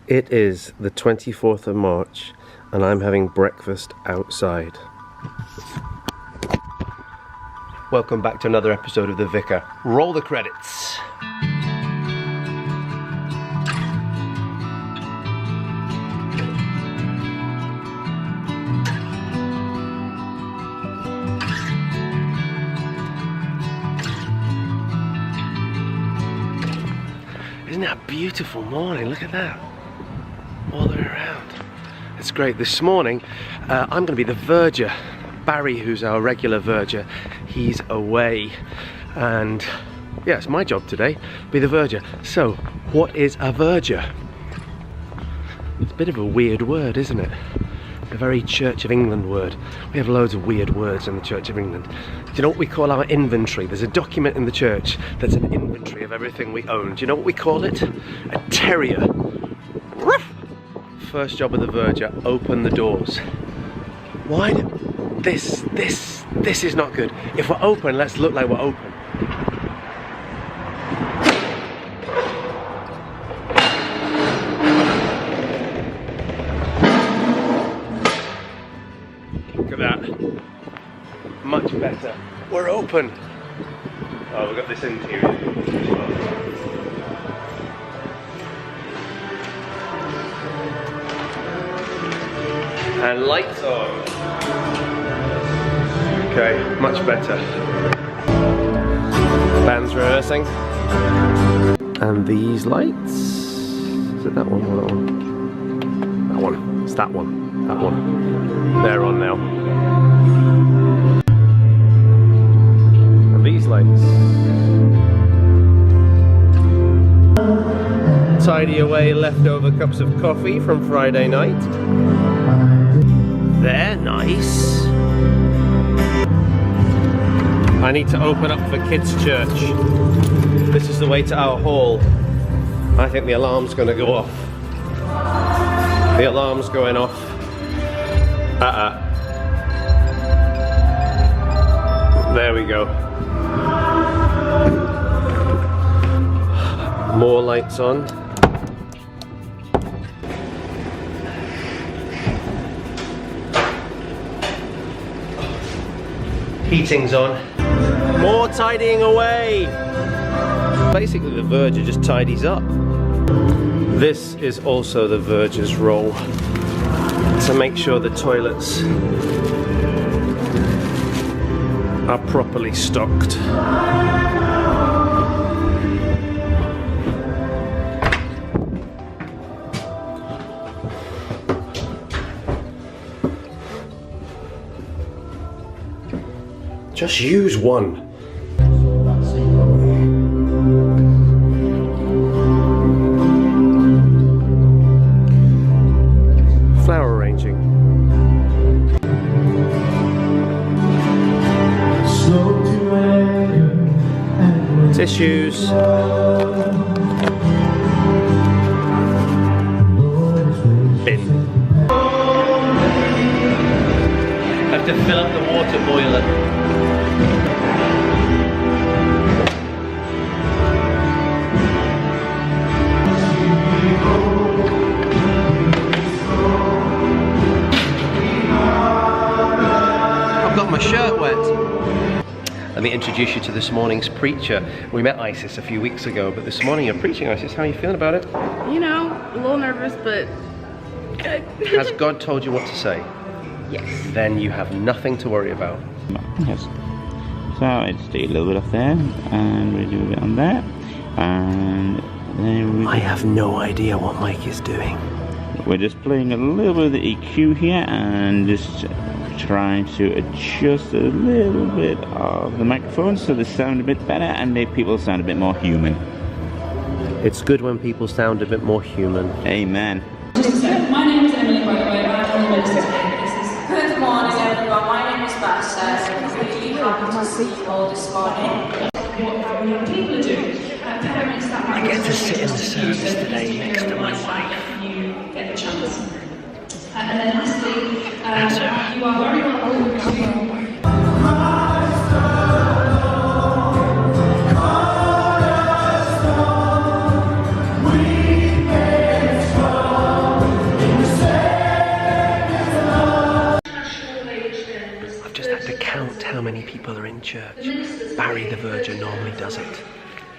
It is the 24th of March and I'm having breakfast outside. Welcome back to another episode of The Vicar. Roll the credits. Isn't that a beautiful morning? Look at that. All the way around. It's great. This morning, I'm going to be the verger. Barry, who's our regular verger, he's away. And yeah, it's my job today, be the verger. So, what is a verger? It's a bit of a weird word, isn't it? A very Church of England word. We have loads of weird words in the Church of England. Do you know what we call our inventory? There's a document in the church that's an inventory of everything we own. Do you know what we call it? A terrier. First job of the verger, open the doors. Why do... This is not good. If we're open, let's look like we're open. Look at that. Much better. We're open. Oh, we've got this interior as well. And lights on. Okay, much better. Band's rehearsing. And these lights. Is it that one or that one? That one. It's that one. That one. They're on now. And these lights. Tidy away leftover cups of coffee from Friday night. They're nice. I need to open up for kids' church. This is the way to our hall. I think the alarm's going to go off. The alarm's going off. There we go. More lights on. Heating's on. More tidying away. Basically the verger just tidies up. This is also the verger's role, to make sure the toilets are properly stocked. Just use one. Flower arranging. Tissues. Bin. Have to fill up the water boiler. I've got my shirt wet. Let me introduce you to this morning's preacher. We met Isis a few weeks ago, but this morning you're preaching, Isis. How are you feeling about it? You know, a little nervous, but good. Has God told you what to say? Yes. Then you have nothing to worry about. Yes. So I just take a little bit off there, and we do a bit on that, and then we... I have no idea what Mike is doing. We're just playing a little bit of the EQ here, and just trying to adjust a little bit of the microphone so they sound a bit better and the people sound a bit more human. It's good when people sound a bit more human. Amen. My name is Emily, by the way. I'm the minister today. Good morning, everyone. My name is Bassa. I'm really happy to see you all this morning. What our young people are doing. Parents that I get to sit in the service today next to my wife. You get the chance. And then lastly, you are very welcome to... people are in church. Barry the Verger normally does it.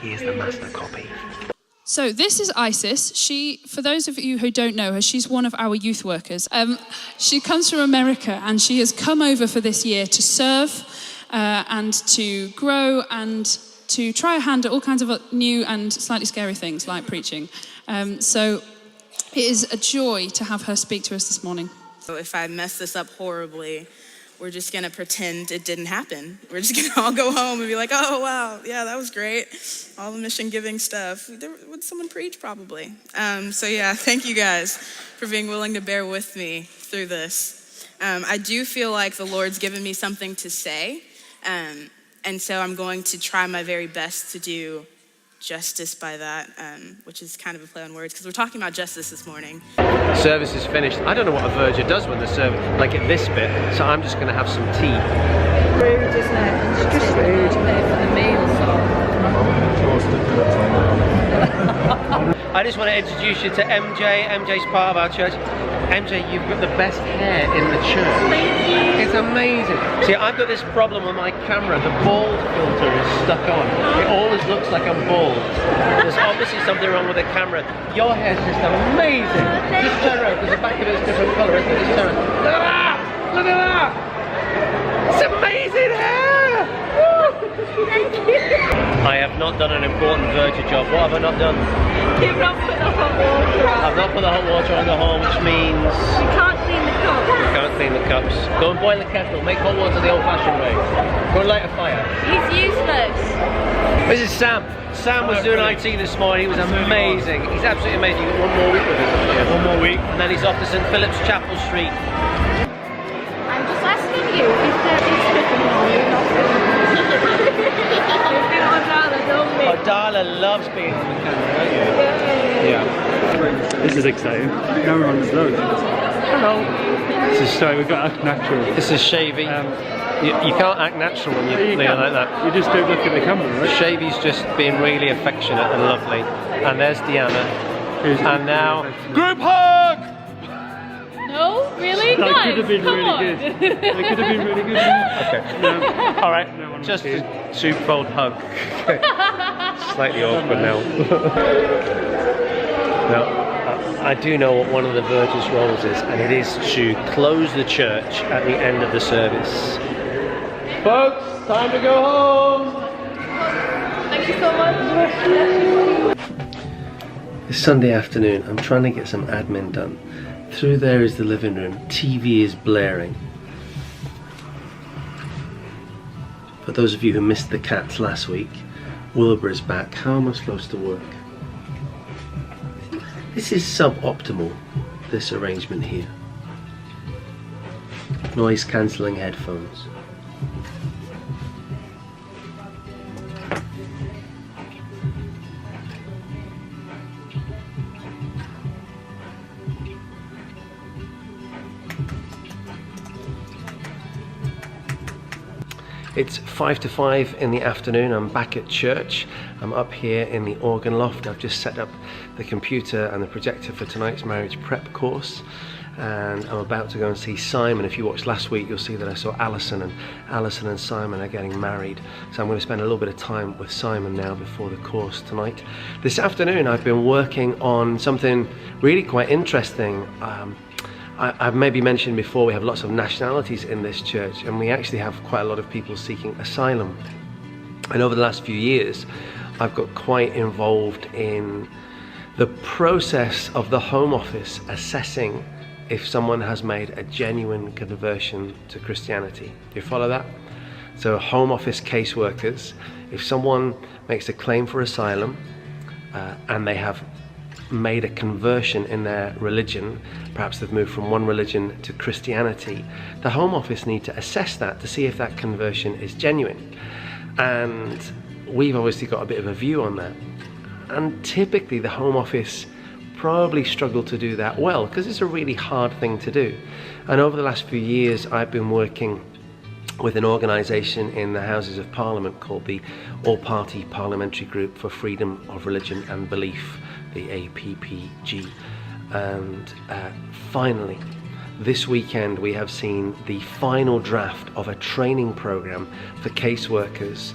He is the master copy. So this is Isis. She, for those of you who don't know her, she's one of our youth workers. She comes from America and she has come over for this year to serve and to grow and to try a hand at all kinds of new and slightly scary things like preaching. So it is a joy to have her speak to us this morning. So if I mess this up horribly, we're just going to pretend it didn't happen. We're just going to all go home and be like, oh, wow, yeah, that was great. All the mission-giving stuff. Would someone preach? Probably. So yeah, thank you guys for being willing to bear with me through this. I do feel like the Lord's given me something to say, and so I'm going to try my very best to do justice by that, which is kind of a play on words, because we're talking about justice this morning. Service is finished. I don't know what a verger does when the service, like at this bit, so I'm just going to have some tea. Rude, isn't it? It's just rude. Pay for the meal, I just want to introduce you to MJ. MJ's part of our church. MJ, you've got the best hair in the church. Thank you. It's amazing. See, I've got this problem with my camera. The bald filter is stuck on. It always looks like I'm bald. There's obviously something wrong with the camera. Your hair's just amazing. Just turn around, because the back of it is a different colour, isn't it? Just turn around. Look at that! Look at that! It's amazing hair! Thank you. I have not done an important verger job. What have I not done? You've not put the hot water on. I've not put the hot water on the horn, which means You can't clean the cup. you can't clean the cups. Go and boil the kettle. Make hot water the old-fashioned way. Go and light a fire. He's useless. This is Sam. Sam was doing IT this morning. He was amazing. He's absolutely amazing. You've got 1 more week with him. Yeah, 1 more week. And then he's off to St Philip's Chapel Street. I'm just asking you if there is Oh, Darla loves being on the camera, don't you? Yeah. This is exciting. Now we're on the road. Hello. This is sorry, we've got to act natural. This is Shavy. You can't act natural when you're like that. You just don't look at the camera, right? Shavy's just being really affectionate and lovely. And there's Deanna. And now, group hug! No, really? That Guys, could have been come really on. good. That could have been really good. Okay. No. All right. No one Just was a super bold hug. Slightly awkward now. Now, I do know what one of the verger's roles is, and it is to close the church at the end of the service. Folks, time to go home. Thank you so much. It's Sunday afternoon. I'm trying to get some admin done. Through there is the living room. TV is blaring. For those of you who missed the cats last week, Wilbur is back. How am I supposed to work? This is suboptimal, this arrangement here. Noise cancelling headphones. It's 5 to 5 in the afternoon. I'm back at church. I'm up here in the organ loft. I've just set up the computer and the projector for tonight's marriage prep course, and I'm about to go and see Simon. If you watched last week, you'll see that I saw Alison and Simon are getting married. So I'm going to spend a little bit of time with Simon now before the course tonight. This afternoon I've been working on something really quite interesting. I've maybe mentioned before, we have lots of nationalities in this church, and we actually have quite a lot of people seeking asylum. And over the last few years, I've got quite involved in the process of the Home Office assessing if someone has made a genuine conversion to Christianity. Do you follow that? So Home Office caseworkers, if someone makes a claim for asylum and they have made a conversion in their religion, perhaps they've moved from one religion to Christianity, the Home Office need to assess that to see if that conversion is genuine. And we've obviously got a bit of a view on that. And typically the Home Office probably struggle to do that well, because it's a really hard thing to do. And over the last few years I've been working with an organisation in the Houses of Parliament called the All-Party Parliamentary Group for Freedom of Religion and Belief, the APPG. And finally this weekend we have seen the final draft of a training program for caseworkers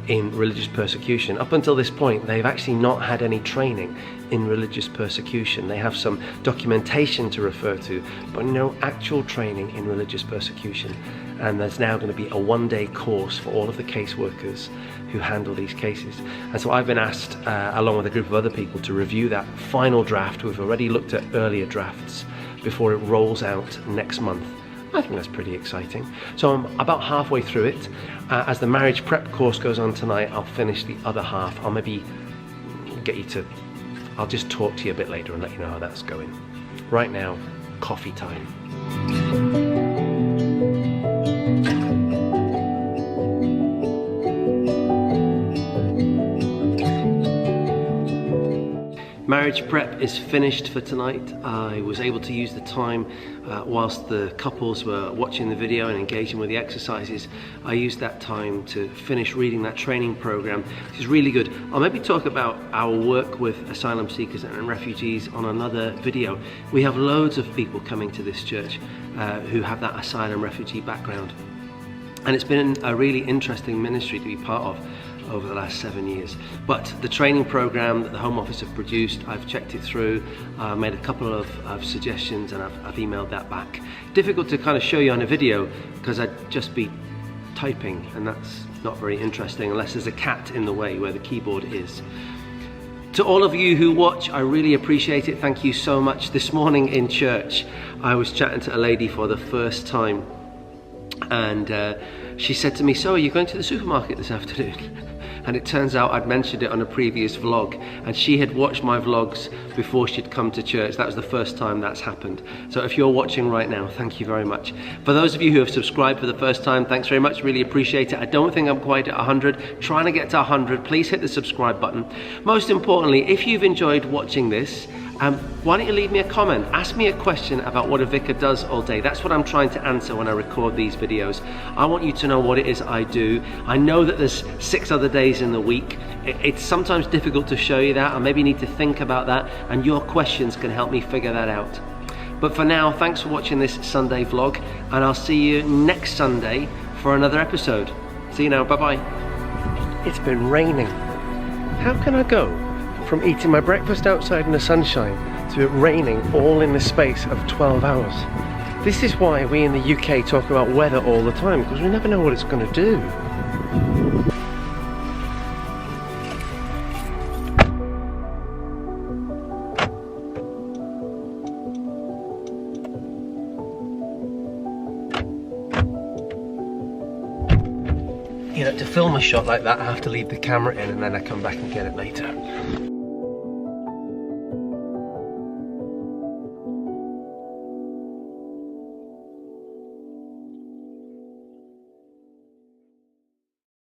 in religious persecution. Up until this point, they've actually not had any training in religious persecution. They have some documentation to refer to, but no actual training in religious persecution. And there's now going to be a one-day course for all of the caseworkers who handle these cases. And so I've been asked, along with a group of other people, to review that final draft. We've already looked at earlier drafts before it rolls out next month. I think that's pretty exciting. So I'm about halfway through it. As the marriage prep course goes on tonight, I'll finish the other half. I'll maybe I'll just talk to you a bit later and let you know how that's going. Right now, coffee time. Marriage prep is finished for tonight. I was able to use the time whilst the couples were watching the video and engaging with the exercises. I used that time to finish reading that training program, which is really good. I'll maybe talk about our work with asylum seekers and refugees on another video. We have loads of people coming to this church who have that asylum refugee background. And it's been a really interesting ministry to be part of over the last 7 years. But the training program that the Home Office have produced, I've checked it through, made a couple of suggestions, and I've emailed that back. Difficult to kind of show you on a video because I'd just be typing, and that's not very interesting unless there's a cat in the way where the keyboard is. To all of you who watch, I really appreciate it. Thank you so much. This morning in church, I was chatting to a lady for the first time, and she said to me, "So are you going to the supermarket this afternoon?" And it turns out I'd mentioned it on a previous vlog, and she had watched my vlogs before she'd come to church. That was the first time that's happened. So if you're watching right now, thank you very much. For those of you who have subscribed for the first time, thanks very much, really appreciate it. I don't think I'm quite at 100, trying to get to 100. Please hit the subscribe button. Most importantly, if you've enjoyed watching this, why don't you leave me a comment? Ask me a question about what a vicar does all day. That's what I'm trying to answer when I record these videos. I want you to know what it is I do. I know that there's 6 other days in the week. It's sometimes difficult to show you that. I maybe need to think about that, and your questions can help me figure that out. But for now, thanks for watching this Sunday vlog, and I'll see you next Sunday for another episode. See you now, bye-bye. It's been raining. How can I go from eating my breakfast outside in the sunshine to it raining all in the space of 12 hours? This is why we in the UK talk about weather all the time, because we never know what it's going to do. You know, to film a shot like that, I have to leave the camera in and then I come back and get it later.